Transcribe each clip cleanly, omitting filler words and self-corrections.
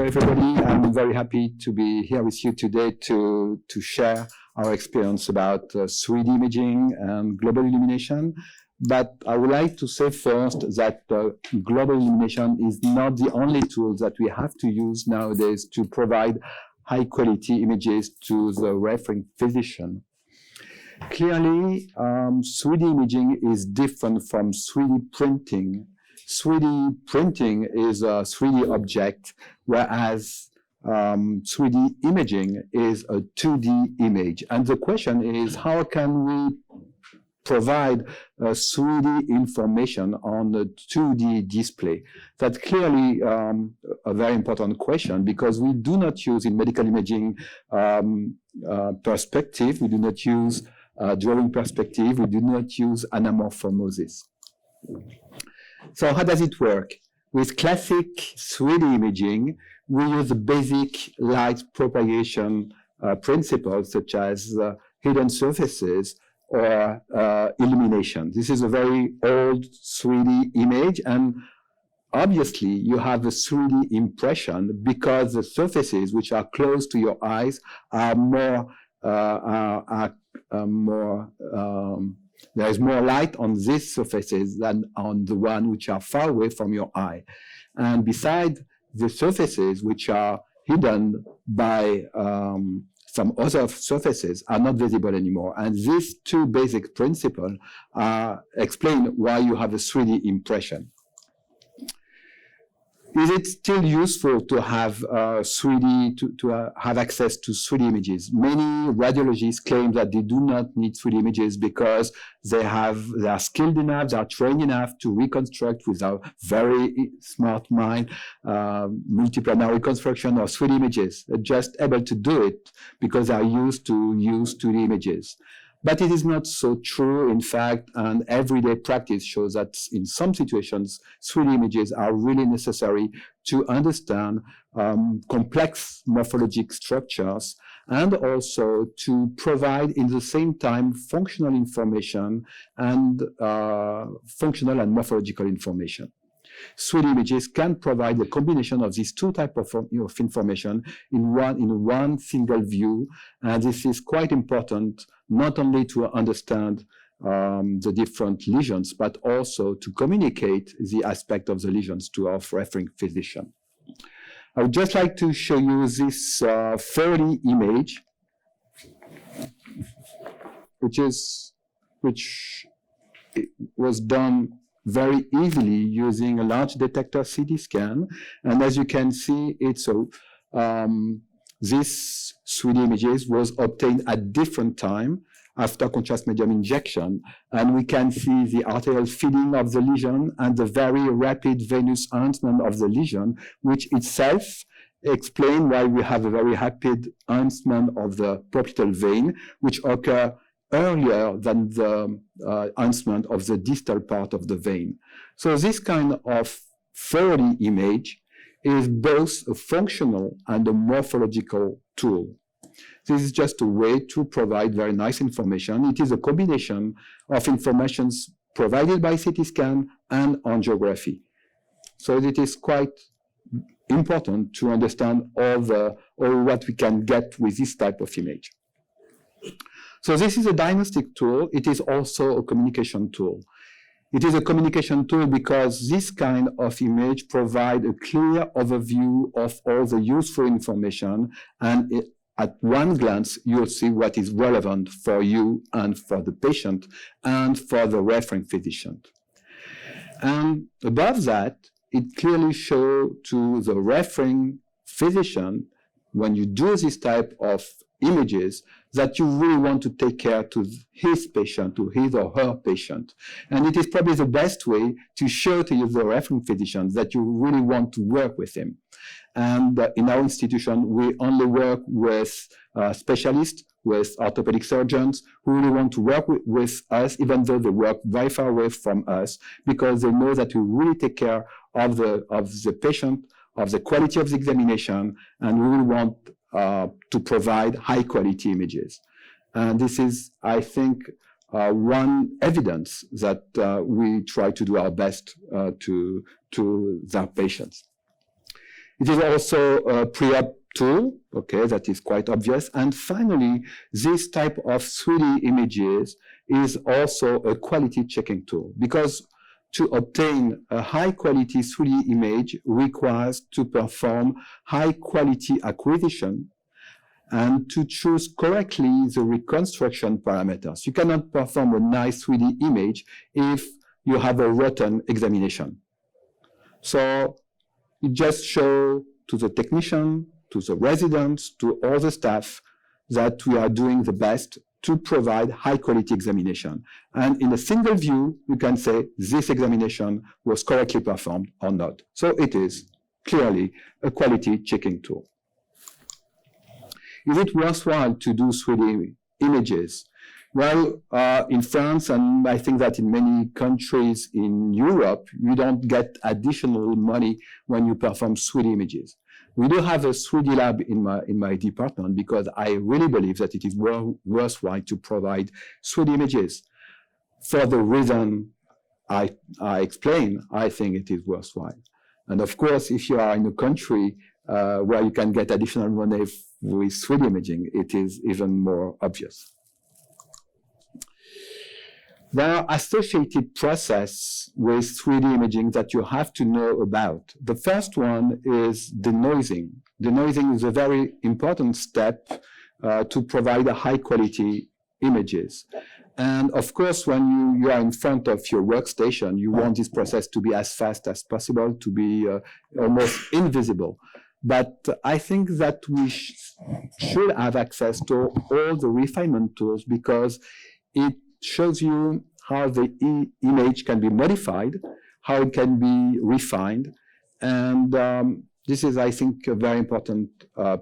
everybody. I'm very happy to be here with you today to share our experience about 3D imaging and global illumination. But I would like to say first that global illumination is not the only tool that we have to use nowadays to provide high-quality images to the referring physician. Clearly, 3D imaging is different from 3D printing. 3D printing is a 3D object, whereas 3D imaging is a 2D image. And the question is, how can we provide 3D information on a 2D display? That's clearly a very important question, because we do not use in medical imaging perspective, we do not use drawing perspective, we do not use anamorphomosis. So how does it work? With classic 3D imaging, we use the basic light propagation principles, such as hidden surfaces or illumination. This is a very old 3D image, and obviously you have a 3D impression because the surfaces which are close to your eyes are there is more light on these surfaces than on the one which are far away from your eye. And beside the surfaces which are hidden by some other surfaces are not visible anymore. And these two basic principles explain why you have a 3D impression. Is it still useful to have 3D, to have access to 3D images? Many radiologists claim that they do not need 3D images because they are skilled enough, they are trained enough to reconstruct with a very smart mind, multiplanar reconstruction of 3D images. They're just able to do it because they are used to use 2D images. But it is not so true, in fact, and everyday practice shows that in some situations, 3D images are really necessary to understand complex morphologic structures, and also to provide in the same time functional information and functional and morphological information. 3D images can provide a combination of these two types of information in one single view, and this is quite important not only to understand the different lesions, but also to communicate the aspect of the lesions to our referring physician. I would just like to show you this 4D image, which was done very easily using a large detector CT scan. And as you can see, this 3D images was obtained at different time after contrast medium injection. And we can see the arterial feeding of the lesion and the very rapid venous enhancement of the lesion, which itself explains why we have a very rapid enhancement of the popliteal vein, which occur earlier than the enhancement of the distal part of the vein. So this kind of 4D image is both a functional and a morphological tool. This is just a way to provide very nice information. It is a combination of information provided by CT scan and angiography. So it is quite important to understand all what we can get with this type of image. So this is a diagnostic tool. It is also a communication tool. It is a communication tool because this kind of image provides a clear overview of all the useful information, and at one glance, you'll see what is relevant for you and for the patient and for the referring physician. And above that, it clearly shows to the referring physician, when you do this type of images, that you really want to take care to his patient, to his or her patient. And it is probably the best way to show to the referring physician that you really want to work with him. And in our institution, we only work with specialists, with orthopedic surgeons who really want to work with us, even though they work very far away from us, because they know that we really take care of the patient, of the quality of the examination, and we really want to provide high-quality images. And this is, I think, one evidence that we try to do our best to their patients. It is also a pre-op tool, okay, that is quite obvious. And finally, this type of 3D images is also a quality checking tool, because to obtain a high quality 3D image requires to perform high quality acquisition and to choose correctly the reconstruction parameters. You cannot perform a nice 3D image if you have a rotten examination. So it just shows to the technician, to the residents, to all the staff that we are doing the best to provide high quality examination. And in a single view, you can say this examination was correctly performed or not. So it is clearly a quality checking tool. Is it worthwhile to do 3D images? Well, in France, and I think that in many countries in Europe, you don't get additional money when you perform 3D images. We do have a 3D lab in my department because I really believe that it is worthwhile to provide 3D images. For the reason I explained, I think it is worthwhile. And of course, if you are in a country where you can get additional money with 3D imaging, it is even more obvious. There are associated processes with 3D imaging that you have to know about. The first one is denoising. Denoising is a very important step to provide a high quality images. And of course, when you are in front of your workstation, you want this process to be as fast as possible, to be almost invisible. But I think that we should have access to all the refinement tools because it shows you how the image can be modified, how it can be refined. And this is, I think, a very important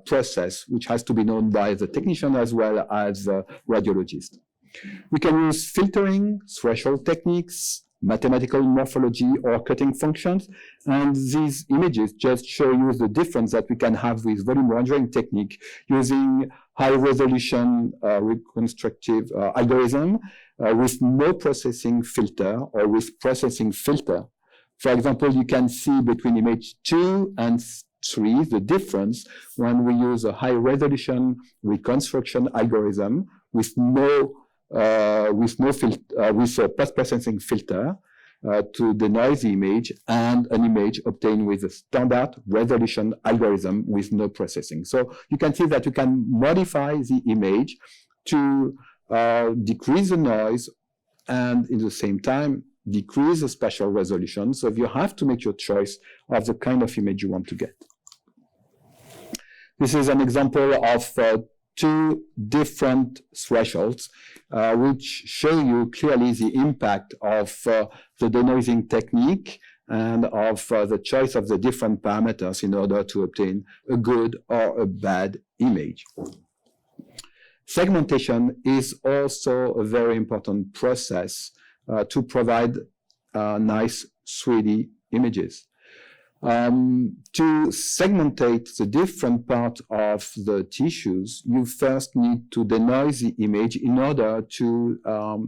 process which has to be known by the technician as well as the radiologist. We can use filtering, threshold techniques, mathematical morphology, or cutting functions. And these images just show you the difference that we can have with volume rendering technique using high resolution reconstructive algorithm with no processing filter or with processing filter. For example, you can see between image 2 and 3 the difference when we use a high resolution reconstruction algorithm with a post-processing filter to denoise the image, and an image obtained with a standard resolution algorithm with no processing. So you can see that you can modify the image to decrease the noise and in the same time decrease the spatial resolution. So you have to make your choice of the kind of image you want to get. This is an example of two different thresholds, which show you clearly the impact of the denoising technique and of the choice of the different parameters in order to obtain a good or a bad image. Segmentation is also a very important process to provide nice 3D images. To segmentate the different parts of the tissues, you first need to denoise the image in order to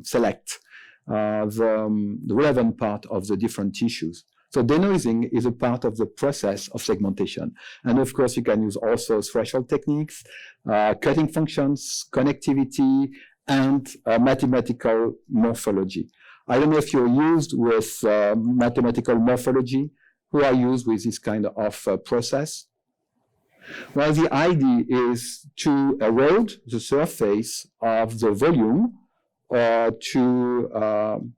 select the relevant part of the different tissues. So denoising is a part of the process of segmentation. And of course, you can use also threshold techniques, cutting functions, connectivity, and mathematical morphology. I don't know if you're used with mathematical morphology, who are used with this kind of process. Well, the idea is to erode the surface of the volume or to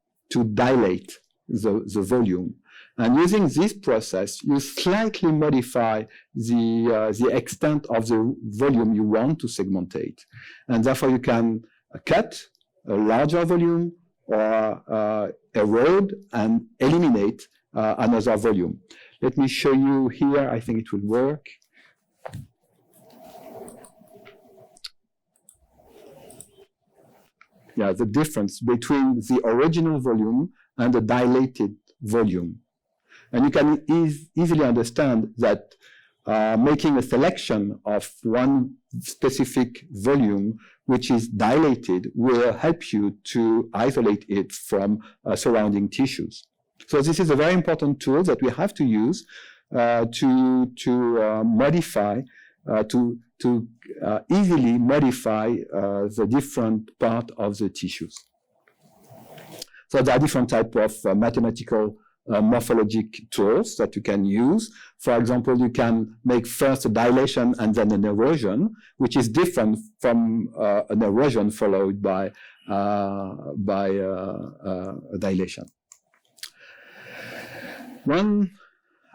dilate the volume. And using this process, you slightly modify the extent of the volume you want to segmentate. And therefore, you can cut a larger volume or erode and eliminate another volume. Let me show you here. I think it will work. Yeah, the difference between the original volume and the dilated volume. And you can easily understand that making a selection of one specific volume which is dilated will help you to isolate it from surrounding tissues. So this is a very important tool that we have to use to modify, to easily modify the different part of the tissues. So there are different types of mathematical morphological tools that you can use. For example, you can make first a dilation and then an erosion, which is different from an erosion followed by a dilation. One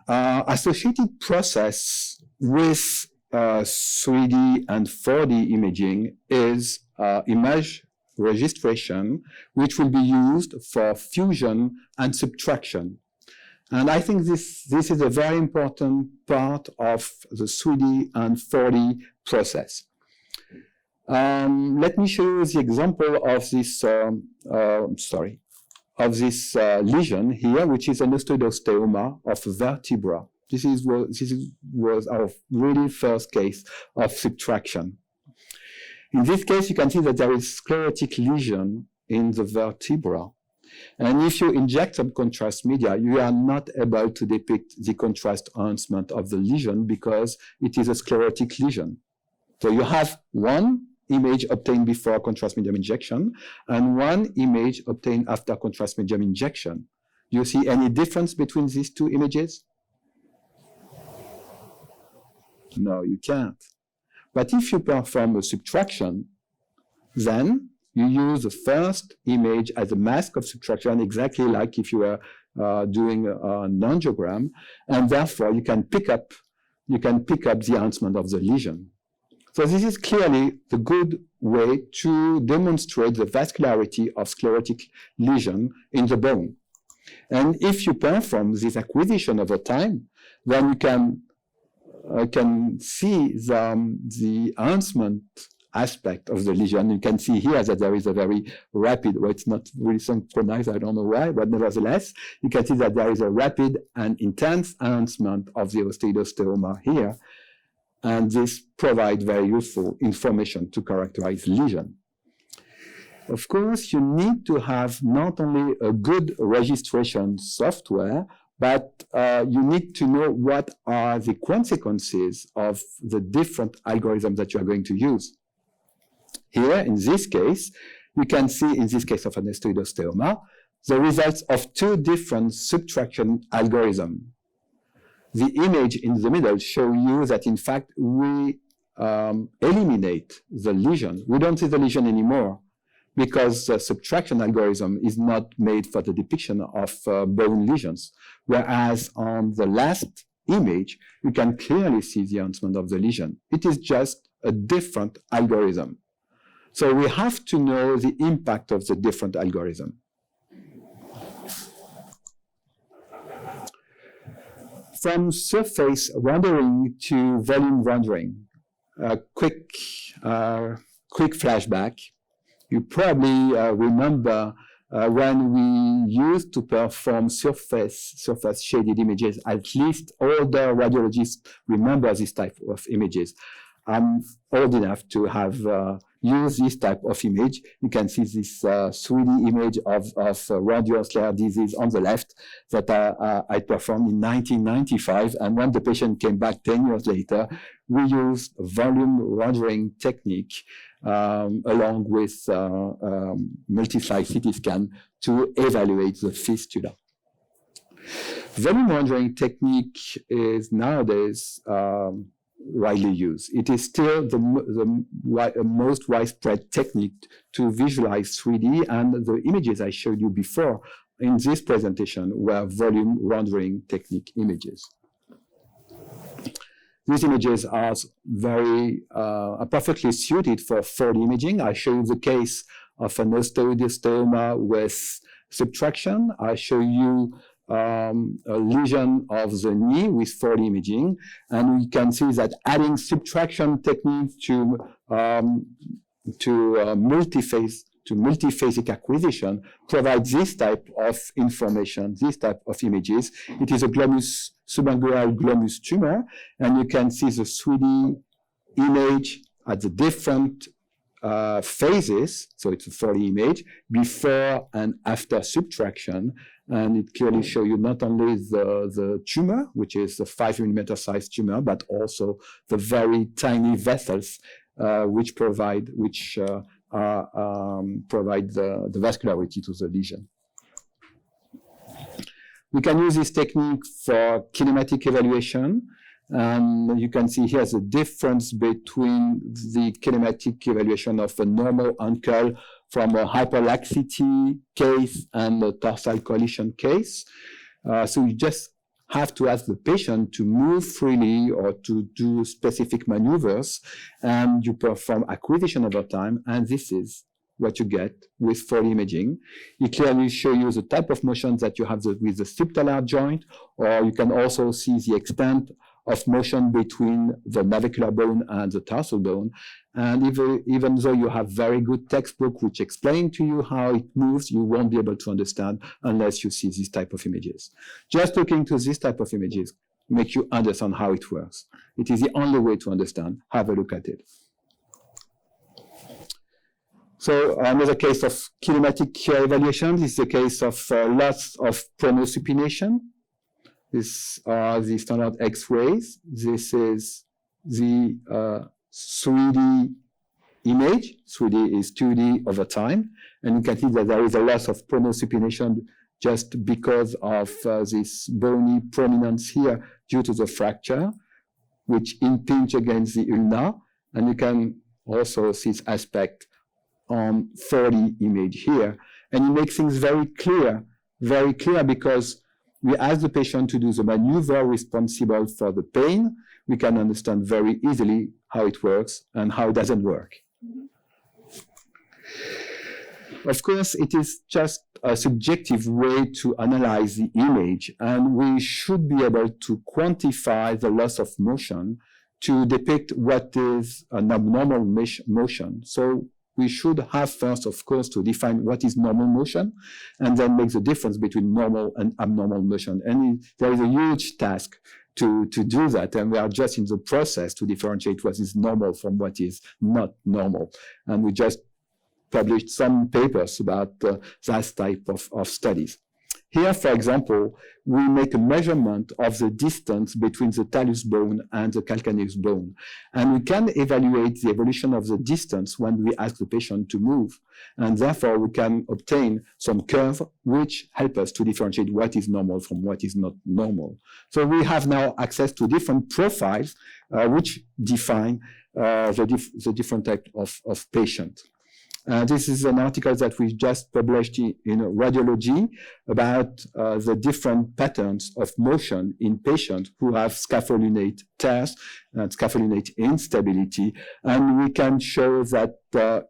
associated process with 3D and 4D imaging is image registration, which will be used for fusion and subtraction. And I think this is a very important part of the 3D and 4D process. Let me show you the example of this, lesion here, which is an osteoderma of vertebra. This was our really first case of subtraction. In this case, you can see that there is sclerotic lesion in the vertebra. And if you inject some contrast media, you are not able to depict the contrast enhancement of the lesion because it is a sclerotic lesion. So you have one image obtained before contrast medium injection and one image obtained after contrast medium injection. Do you see any difference between these two images? No, you can't. But if you perform a subtraction, then you use the first image as a mask of subtraction, exactly like if you were doing an angiogram, and therefore you can pick up the enhancement of the lesion. So this is clearly the good way to demonstrate the vascularity of sclerotic lesion in the bone. And if you perform this acquisition over time, then you can see the enhancement aspect of the lesion. You can see here that there is a very rapid, well, it's not really synchronized, I don't know why, but nevertheless, you can see that there is a rapid and intense enhancement of the osteoderma here. And this provides very useful information to characterize lesion. Of course, you need to have not only a good registration software, but you need to know what are the consequences of the different algorithms that you are going to use. Here, in this case, you can see, in this case of an osteoderma, the results of two different subtraction algorithms. The image in the middle shows you that, in fact, we eliminate the lesion. We don't see the lesion anymore, because the subtraction algorithm is not made for the depiction of bone lesions. Whereas on the last image, you can clearly see the enhancement of the lesion. It is just a different algorithm. So we have to know the impact of the different algorithm. From surface rendering to volume rendering, a quick flashback. You probably remember when we used to perform surface shaded images. At least older radiologists remember this type of images. I'm old enough to have used this type of image. You can see this 3D image of radionuclear disease on the left that I performed in 1995. And when the patient came back 10 years later, we used volume rendering technique along with multi-site CT scan to evaluate the fistula. Volume rendering technique is nowadays widely used. It is still the most widespread technique to visualize 3D, and the images I showed you before in this presentation were volume rendering technique images. These images are perfectly suited for 4D imaging. I show you the case of an osteoderma with subtraction. I show you a lesion of the knee with 4D imaging, and we can see that adding subtraction technique to multiphasic acquisition provides this type of information, this type of images. It is a subungual glomus tumor, and you can see the 3D image at the different phases, so it's a 4D image, before and after subtraction. And it clearly shows you not only the tumor, which is a 5 millimeter size tumor, but also the very tiny vessels which provide the vascularity to the lesion. We can use this technique for kinematic evaluation. And you can see here the difference between the kinematic evaluation of a normal ankle from a hyperlaxity case and a dorsal coalition case. So you just have to ask the patient to move freely or to do specific maneuvers, and you perform acquisition over time, and this is what you get with 4D imaging. It clearly shows you the type of motion that you have with the subtalar joint, or you can also see the extent of motion between the navicular bone and the tarsal bone. And even though you have very good textbook which explain to you how it moves, you won't be able to understand unless you see this type of images. Just looking to this type of images make you understand how it works. It is the only way to understand. Have a look at it. So another case of kinematic evaluation is the case of loss of pronosupination. These are the standard X-rays. This is the 3D image. 3D is 2D over time. And you can see that there is a loss of pronosupination just because of this bony prominence here due to the fracture, which impinge against the ulna. And you can also see this aspect on 4D image here. And it makes things very clear because we ask the patient to do the maneuver responsible for the pain. We can understand very easily how it works and how it doesn't work. Of course, it is just a subjective way to analyze the image, and we should be able to quantify the loss of motion to depict what is an abnormal motion. So we should have first, of course, to define what is normal motion, and then make the difference between normal and abnormal motion. And there is a huge task to do that, and we are just in the process to differentiate what is normal from what is not normal. And we just published some papers about that type of studies. Here, for example, we make a measurement of the distance between the talus bone and the calcaneus bone. And we can evaluate the evolution of the distance when we ask the patient to move. And therefore, we can obtain some curve which help us to differentiate what is normal from what is not normal. So we have now access to different profiles which define the different type of patient. This is an article that we just published in Radiology about the different patterns of motion in patients who have scapholinate tears and scapholinate instability. And we can show that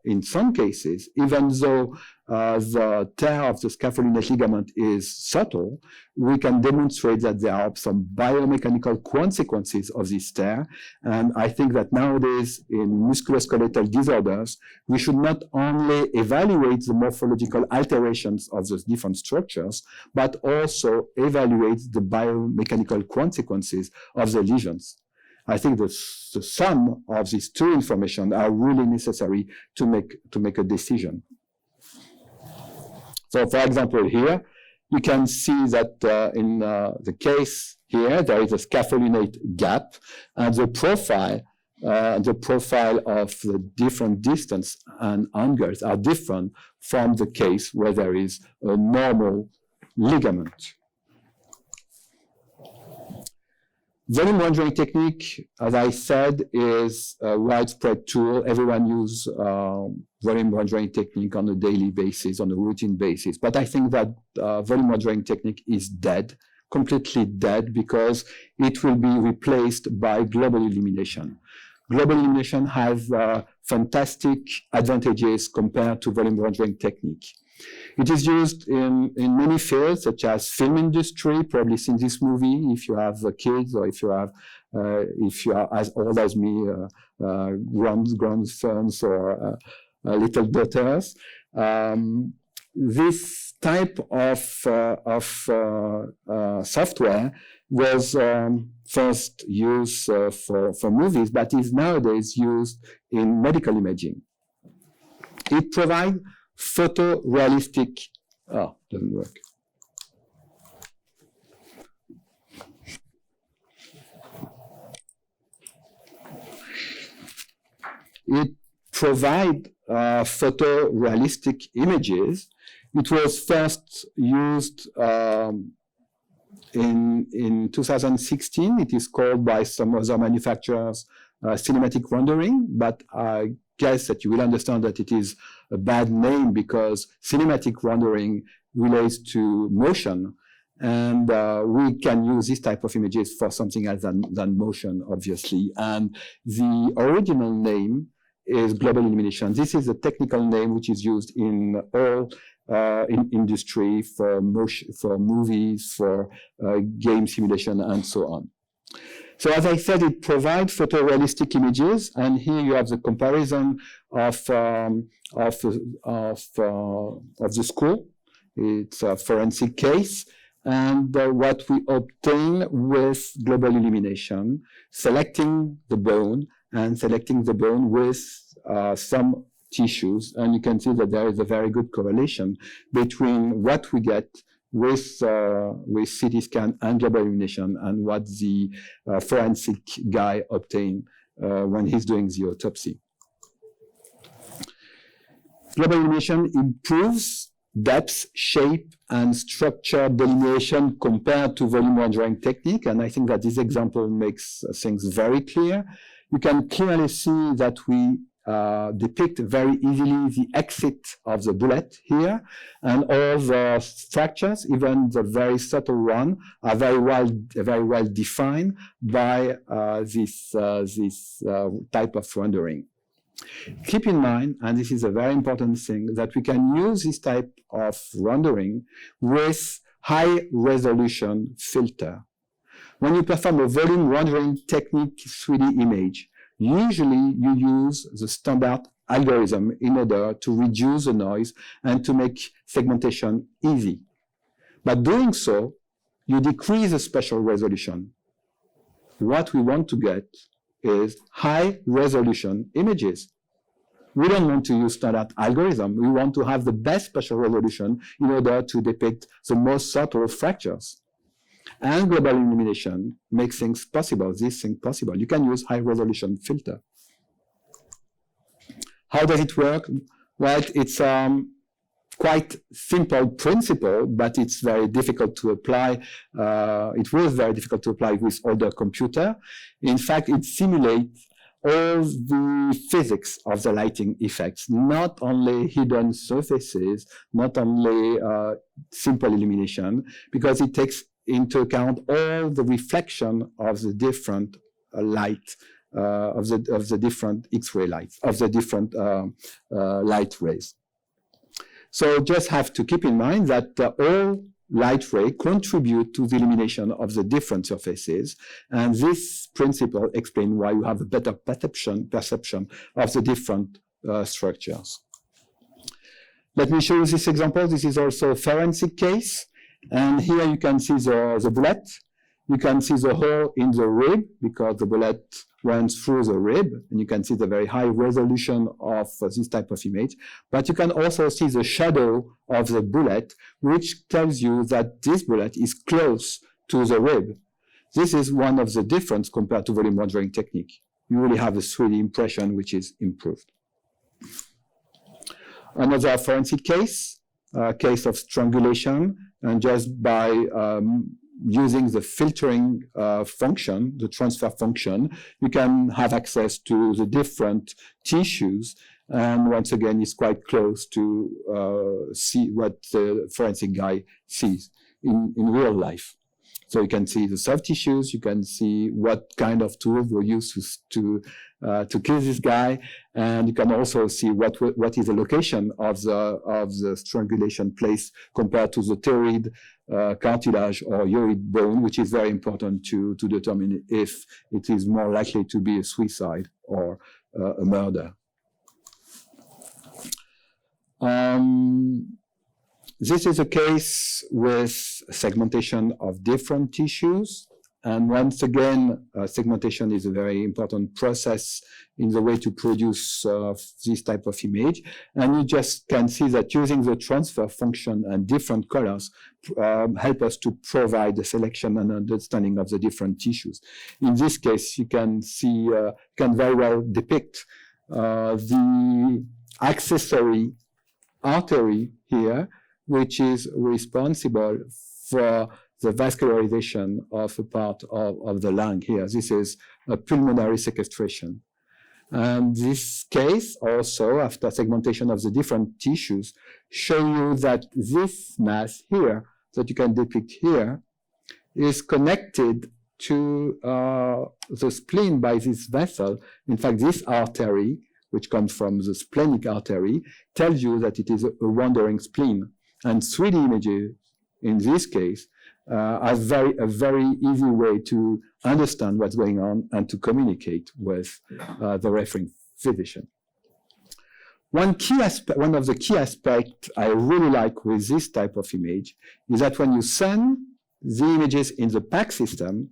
in some cases, even though the tear of the scapholinate ligament is subtle, we can demonstrate that there are some biomechanical consequences of this tear. And I think that nowadays in musculoskeletal disorders, we should not only evaluate the morphological alterations of those different structures, but also evaluate the biomechanical consequences of the lesions. I think the sum of these two information are really necessary to make a decision. So, for example, here, you can see that in the case here, there is a scapholinate gap, and the profile of the different distance and angles are different from the case where there is a normal ligament. Volume rendering technique, as I said, is a widespread tool. Everyone uses volume rendering technique on a daily basis, on a routine basis. But I think that volume rendering technique is dead, completely dead, because it will be replaced by global illumination. Global illumination has fantastic advantages compared to volume rendering technique. It is used in many fields, such as film industry, probably seen this movie if you have kids, or if you are as old as me, grandsons or little daughters. This type of software was first used for movies, but is nowadays used in medical imaging. It provides photorealistic, oh, doesn't work. It provides photorealistic images. It was first used in 2016. It is called by some other manufacturers cinematic rendering, but I guess that you will understand that it is a bad name because cinematic rendering relates to motion, and we can use this type of images for something else than motion, obviously. And the original name is Global Illumination. This is a technical name which is used in all in industry for motion, for movies, for game simulation, and so on. So as I said, it provides photorealistic images, and here you have the comparison of the school. It's a forensic case, and what we obtain with Global Illumination, selecting the bone and selecting the bone with some tissues, and you can see that there is a very good correlation between what we get with CT scan and Global Illumination and what the forensic guy obtained when he's doing the autopsy. Global Illumination improves depth, shape, and structure delineation compared to volume rendering technique, and I think that this example makes things very clear. You can clearly see that we depict very easily the exit of the bullet here, and all the fractures, even the very subtle one, are very well defined by this type of rendering. Keep in mind, and this is a very important thing, that we can use this type of rendering with high resolution filter. When you perform a volume rendering technique 3D image, usually you use the standard algorithm in order to reduce the noise and to make segmentation easy. By doing so, you decrease the spatial resolution. What we want to get is high resolution images. We don't want to use standard algorithm. We want to have the best spatial resolution in order to depict the most subtle fractures. And Global Illumination makes things possible, this thing possible. You can use high resolution filter. How does it work? Well, it's quite simple principle, but it's very difficult to apply. It was very difficult to apply with older computer. In fact, it simulates all the physics of the lighting effects, not only hidden surfaces, not only simple illumination, because it takes into account all the reflection of the different light, of the different X-ray lights, of the different light rays. So just have to keep in mind that all light rays contribute to the illumination of the different surfaces, and this principle explains why you have a better perception of the different structures. Let me show you this example. This is also a forensic case, and here you can see the bullet. You can see the hole in the rib because the bullet runs through the rib, and you can see the very high resolution of this type of image. But you can also see the shadow of the bullet, which tells you that this bullet is close to the rib. This is one of the differences compared to volume rendering technique. You really have a 3D impression which is improved. Another forensic case, case of strangulation, and just by using the filtering function, the transfer function, you can have access to the different tissues, and once again, it's quite close to see what the forensic guy sees in real life. So you can see the soft tissues, you can see what kind of tools were used to kill this guy, and you can also see what is the location of the strangulation place compared to the pterygoid, cartilage or hyoid bone, which is very important to determine if it is more likely to be a suicide or a murder. This is a case with segmentation of different tissues, And once again, segmentation is a very important process in the way to produce this type of image. And you just can see that using the transfer function and different colors help us to provide the selection and understanding of the different tissues. In this case, you can see, can very well depict the accessory artery here, which is responsible for the vascularization of a part of the lung here. This is a pulmonary sequestration. And this case also, after segmentation of the different tissues, show you that this mass here, that you can depict here, is connected to the spleen by this vessel. In fact, this artery, which comes from the splenic artery, tells you that it is a wandering spleen. And 3D images, in this case, are a very easy way to understand what's going on and to communicate with the referring physician. One of the key aspects I really like with this type of image is that when you send the images in the PAC system,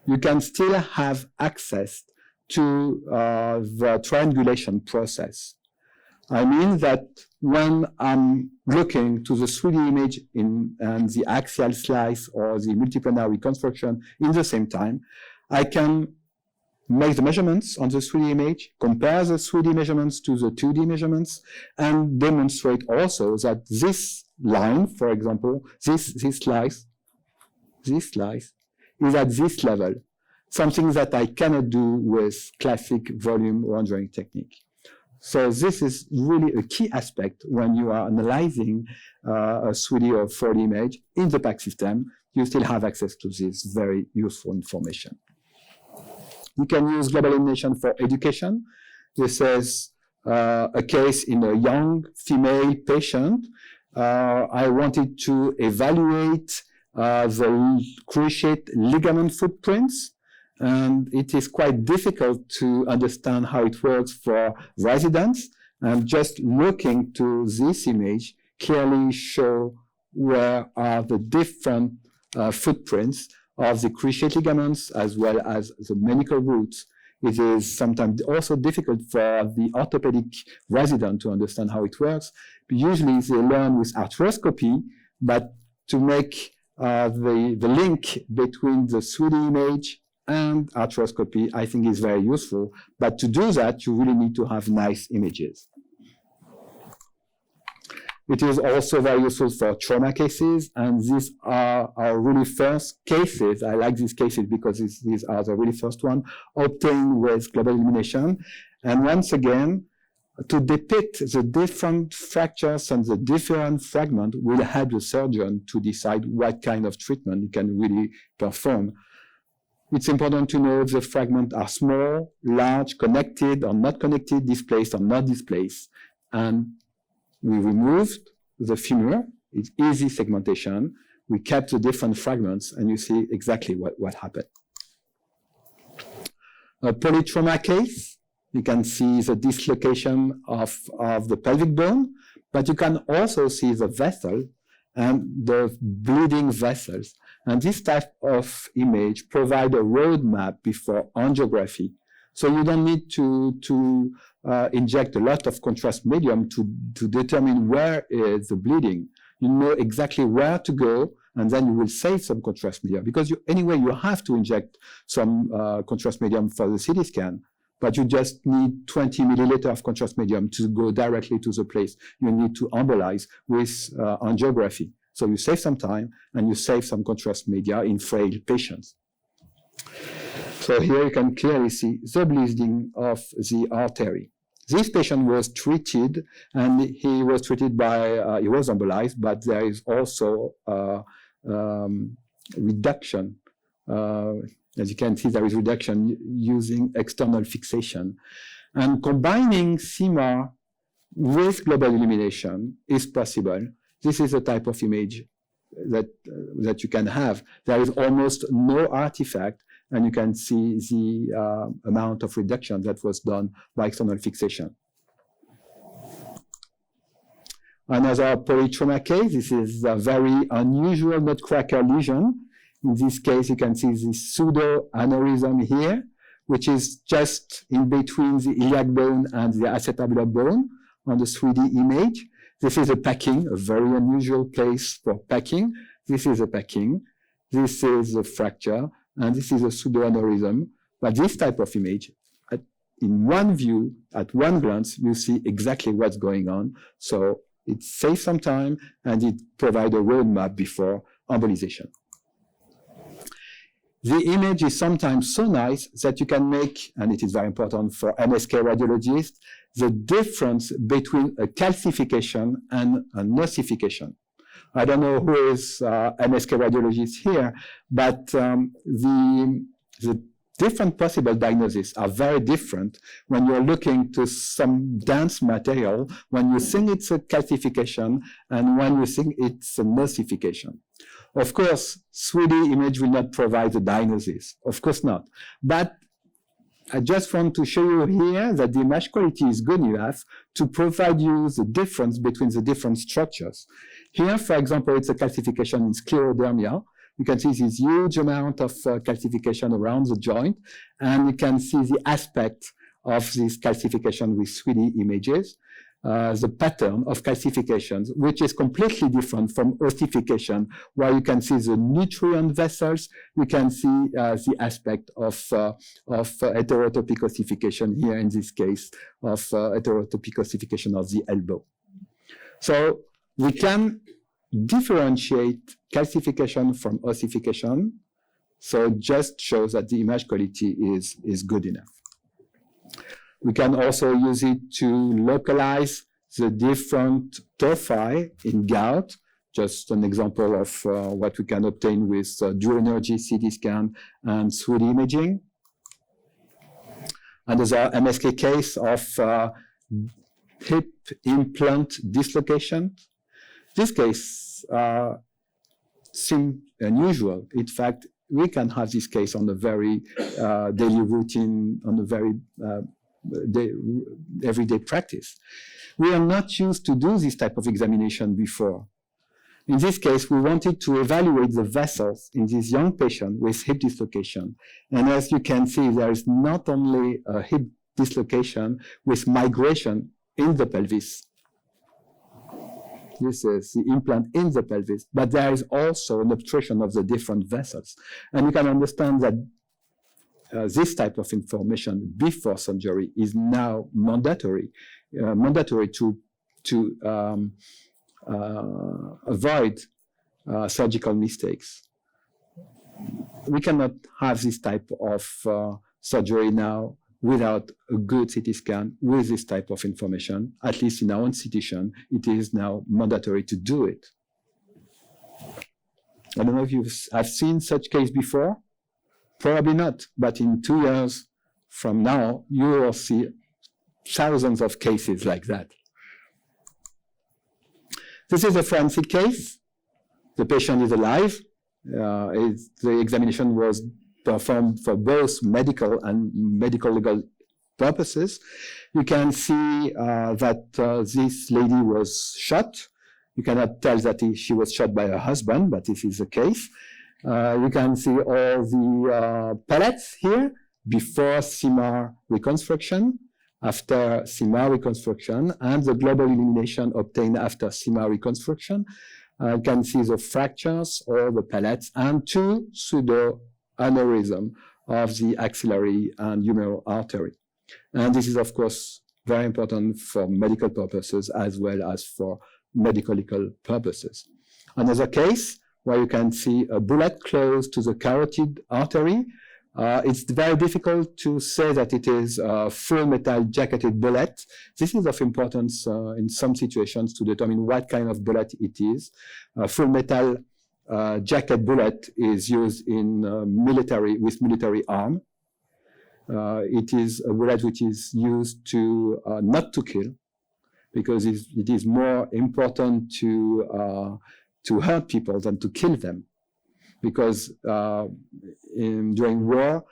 you can still have access to the triangulation process. I mean that when I'm looking to the 3D image and the axial slice or the multiplanar reconstruction in the same time, I can make the measurements on the 3D image, compare the 3D measurements to the 2D measurements, and demonstrate also that this line, for example, this slice is at this level, something that I cannot do with classic volume rendering technique. So this is really a key aspect when you are analyzing a 3D or 4D image in the PAC system. You still have access to this very useful information. You can use Global Illumination for education. This is a case in a young female patient. I wanted to evaluate the cruciate ligament footprints. And it is quite difficult to understand how it works for residents. And just looking to this image clearly show where are the different footprints of the cruciate ligaments as well as the medical roots. It is sometimes also difficult for the orthopedic resident to understand how it works. Usually they learn with arthroscopy, but to make the link between the 3D image and arthroscopy, I think, is very useful. But to do that, you really need to have nice images. It is also very useful for trauma cases, and these are our really first cases. I like these cases because these are the really first one obtained with Global Illumination. And once again, to depict the different fractures and the different fragments will help the surgeon to decide what kind of treatment he can really perform. It's important to know if the fragments are small, large, connected or not connected, displaced or not displaced. And we removed the femur. It's easy segmentation. We kept the different fragments, and you see exactly what happened. A polytrauma case, you can see the dislocation of the pelvic bone, but you can also see the vessel and the bleeding vessels. And this type of image provide a roadmap before angiography. So you don't need to inject a lot of contrast medium to determine where is the bleeding. You know exactly where to go, and then you will save some contrast medium. Because anyway, you have to inject some contrast medium for the CT scan, but you just need 20 milliliters of contrast medium to go directly to the place you need to embolize with angiography. So you save some time and you save some contrast media in frail patients. So here you can clearly see the bleeding of the artery. This patient was treated, and he was treated by, he was embolized, but there is also reduction. As you can see, there is reduction using external fixation. And combining CMAR with Global Illumination is possible. This is a type of image that you can have. There is almost no artifact, and you can see the amount of reduction that was done by external fixation. Another polytrauma case, this is a very unusual nutcracker lesion. In this case, you can see this pseudo-aneurysm here, which is just in between the iliac bone and the acetabular bone on the 3D image. This is a packing, a very unusual case for packing. This is a packing. This is a fracture, and this is a pseudoaneurysm. But this type of image, in one view, at one glance, you see exactly what's going on. So it saves some time, and it provides a roadmap before embolization. The image is sometimes so nice that you can make, and it is very important for MSK radiologists, the difference between a calcification and an ossification. I don't know who is MSK radiologist here, but the different possible diagnoses are very different when you're looking to some dense material, when you think it's a calcification and when you think it's an ossification. Of course, 3D image will not provide the diagnosis. Of course not. But I just want to show you here that the image quality is good enough to provide you the difference between the different structures. Here, for example, it's a calcification in sclerodermia. You can see this huge amount of calcification around the joint, and you can see the aspect of this calcification with 3D images. The pattern of calcifications, which is completely different from ossification, where you can see the nutrient vessels, you can see the aspect of heterotopic ossification here, in this case, of heterotopic ossification of the elbow. So we can differentiate calcification from ossification, so it just shows that the image quality is good enough. We can also use it to localize the different tophi in gout. Just an example of what we can obtain with dual energy CT scan and 3D imaging. Another MSK case of hip implant dislocation. This case seems unusual. In fact, we can have this case on a very daily routine, on a very everyday practice. We are not used to do this type of examination before. In this case, we wanted to evaluate the vessels in this young patient with hip dislocation. And as you can see, there is not only a hip dislocation with migration in the pelvis. This is the implant in the pelvis, but there is also an obstruction of the different vessels. And you can understand that this type of information before surgery is now mandatory to avoid surgical mistakes. We cannot have this type of surgery now without a good CT scan with this type of information. At least in our institution, it is now mandatory to do it. I don't know if you have seen such case before. Probably not, but in 2 years from now, you will see thousands of cases like that. This is a forensic case. The patient is alive. The examination was performed for both medical and medical legal purposes. You can see that this lady was shot. You cannot tell that she was shot by her husband, but this is the case. You can see all the pellets here before CMR reconstruction, after CMR reconstruction, and the global illumination obtained after CMR reconstruction. You can see the fractures or the pellets and two pseudo-aneurysms of the axillary and humeral artery. And this is, of course, very important for medical purposes as well as for medical purposes. Another case where you can see a bullet close to the carotid artery. It's very difficult to say that it is a full metal jacketed bullet. This is of importance in some situations to determine what kind of bullet it is. A full metal jacket bullet is used in with military arm. It is a bullet which is used to not to kill, because it is more important to hurt people than to kill them. Because during war,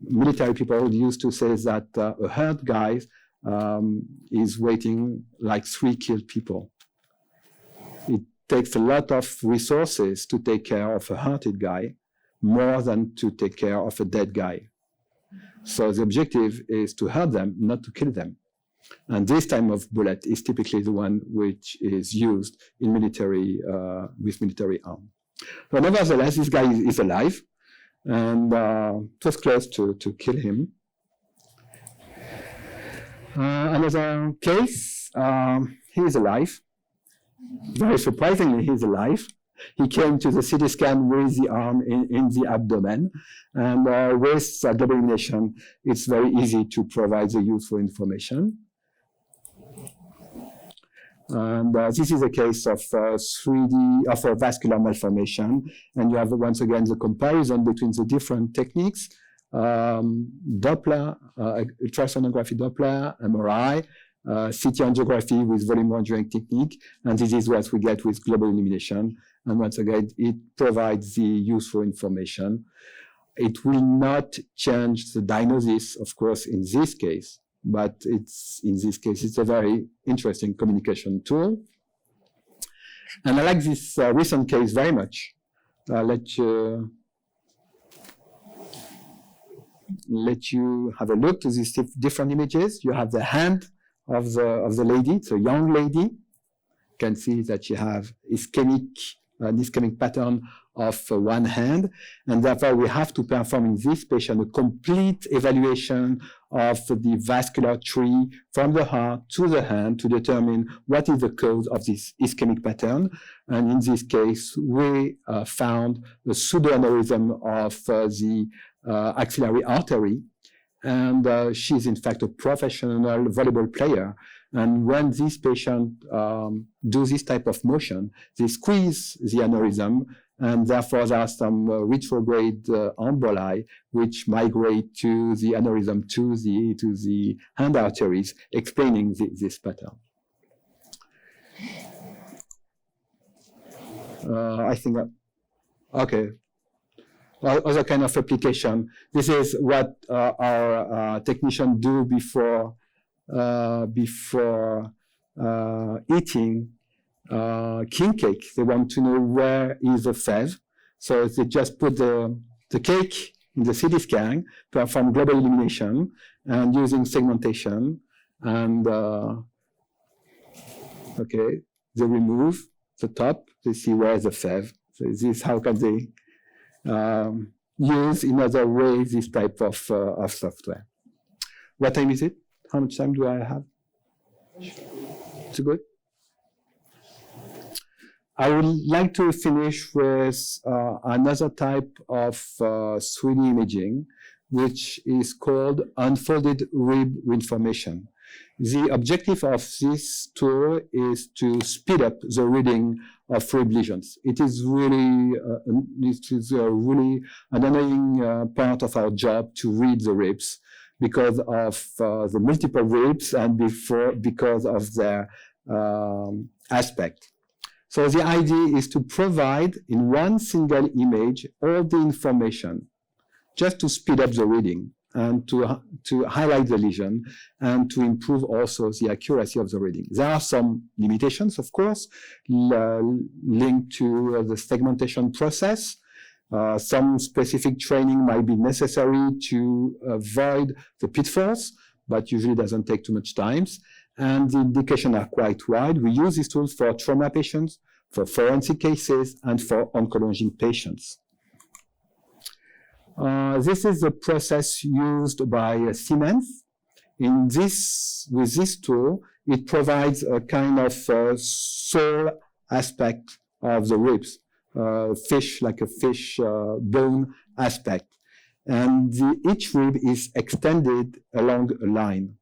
military people used to say that a hurt guy is waiting like 3 killed people. takes a lot of resources to take care of a hurted guy, more than to take care of a dead guy. So the objective is to hurt them, not to kill them. And this type of bullet is typically the one which is used in military, with military arm. But nevertheless, this guy is alive, and it was close to kill him. Another case, he is alive. Very surprisingly, he's alive. He came to the CT scan with the arm in the abdomen, and with Global Illumination, it's very easy to provide the useful information. And this is a case of 3D, of a vascular malformation, and you have once again the comparison between the different techniques, Doppler, ultrasonography Doppler, MRI, CT angiography with volume rendering technique, and this is what we get with Global Illumination. And once again, it provides the useful information. It will not change the diagnosis, of course, in this case, but in this case, it's a very interesting communication tool. And I like this recent case very much. Let you have a look to these different images. You have the hand of the lady. It's a young lady. You can see that she has ischemic pattern of one hand, and therefore we have to perform in this patient a complete evaluation of the vascular tree from the heart to the hand to determine what is the cause of this ischemic pattern. And in this case, we found a pseudoaneurysm of the axillary artery, and she's in fact a professional volleyball player. And when this patient do this type of motion, they squeeze the aneurysm, and therefore there are some retrograde emboli which migrate to the aneurysm to the hand arteries, explaining this pattern. I think that, okay. Other kind of application. This is what our technicians do before eating king cake. They want to know where is the fève. So they just put the cake in the CT scan, perform global illumination, and using segmentation. And okay, they remove the top. They see where is the fève. So this is how can they use in other ways this type of software. What time is it? How much time do I have? It's good. I would like to finish with another type of 3D imaging, which is called unfolded rib information. The objective of this tool is to speed up the reading of rib lesions. It is really, really an annoying part of our job to read the ribs because of the multiple ribs and because of their aspect. So the idea is to provide in one single image all the information just to speed up the reading and to highlight the lesion and to improve also the accuracy of the reading. There are some limitations, of course, linked to the segmentation process. Some specific training might be necessary to avoid the pitfalls, but usually doesn't take too much time. And the indications are quite wide. We use these tools for trauma patients, for forensic cases, and for oncology patients. This is the process used by Siemens. With this tool, it provides a kind of soul aspect of the ribs, like a fish bone aspect. And each rib is extended along a line.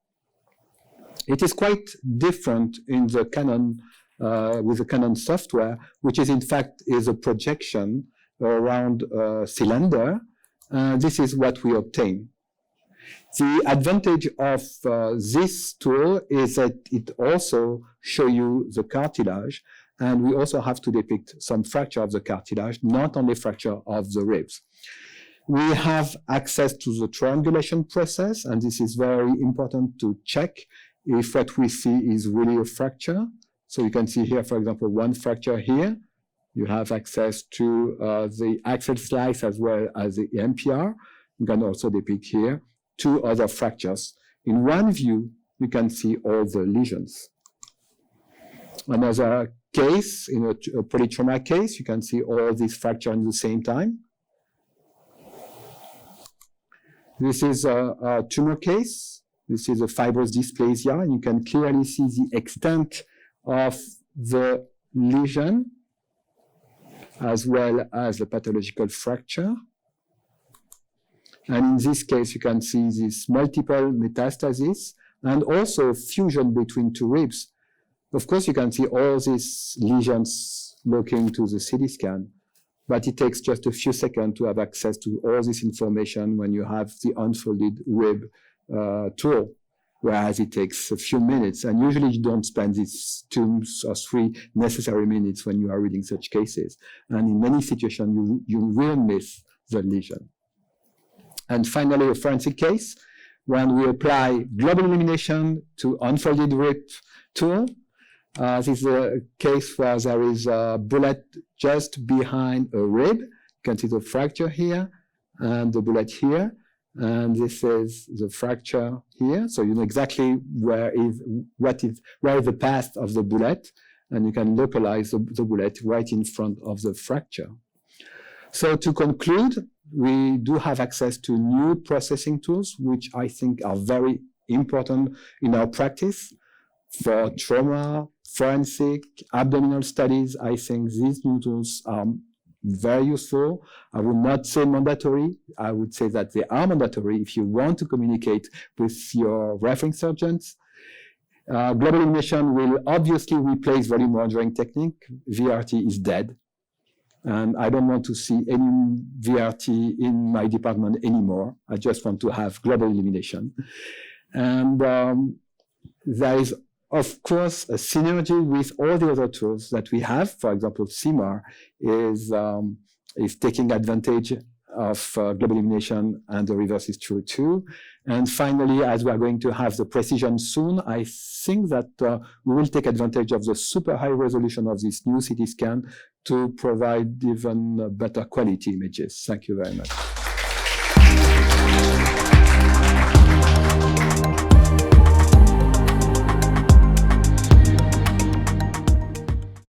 It is quite different in the Canon, with the Canon software, which is in fact a projection around a cylinder. This is what we obtain. The advantage of this tool is that it also shows you the cartilage, and we also have to depict some fracture of the cartilage, not only fracture of the ribs. We have access to the triangulation process, and this is very important to check if what we see is really a fracture So you can see here, for example, one fracture here. You have access to the axil slice as well as the MPR. You can also depict here 2 other fractures. In one view, you can see all the lesions. Another case, in a polytrauma case, you can see all these fractures at the same time. This is a tumor case. This is a fibrous dysplasia, and you can clearly see the extent of the lesion as well as the pathological fracture. And in this case, you can see this multiple metastasis and also fusion between 2 ribs. Of course, you can see all these lesions looking to the CT scan, but it takes just a few seconds to have access to all this information when you have the unfolded rib tool, whereas it takes a few minutes. And usually you don't spend these 2 or 3 necessary minutes when you are reading such cases. And in many situations, you will miss the lesion. And finally, a forensic case, when we apply global illumination to unfolded rib tool. This is a case where there is a bullet just behind a rib. You can see the fracture here and the bullet here. And this is the fracture here. So you know exactly where is the path of the bullet, and you can localize the bullet right in front of the fracture. So to conclude, we do have access to new processing tools, which I think are very important in our practice. For trauma, forensic, abdominal studies, I think these new tools are very useful. I would not say mandatory. I would say that they are mandatory if you want to communicate with your referring surgeons. Global illumination will obviously replace volume rendering technique. VRT is dead. And I don't want to see any VRT in my department anymore. I just want to have global illumination. And there is, of course, a synergy with all the other tools that we have. For example, CIMAR is taking advantage of global illumination, and the reverse is true too. And finally, as we are going to have the precision soon, I think that we will take advantage of the super high resolution of this new CT scan to provide even better quality images. Thank you very much.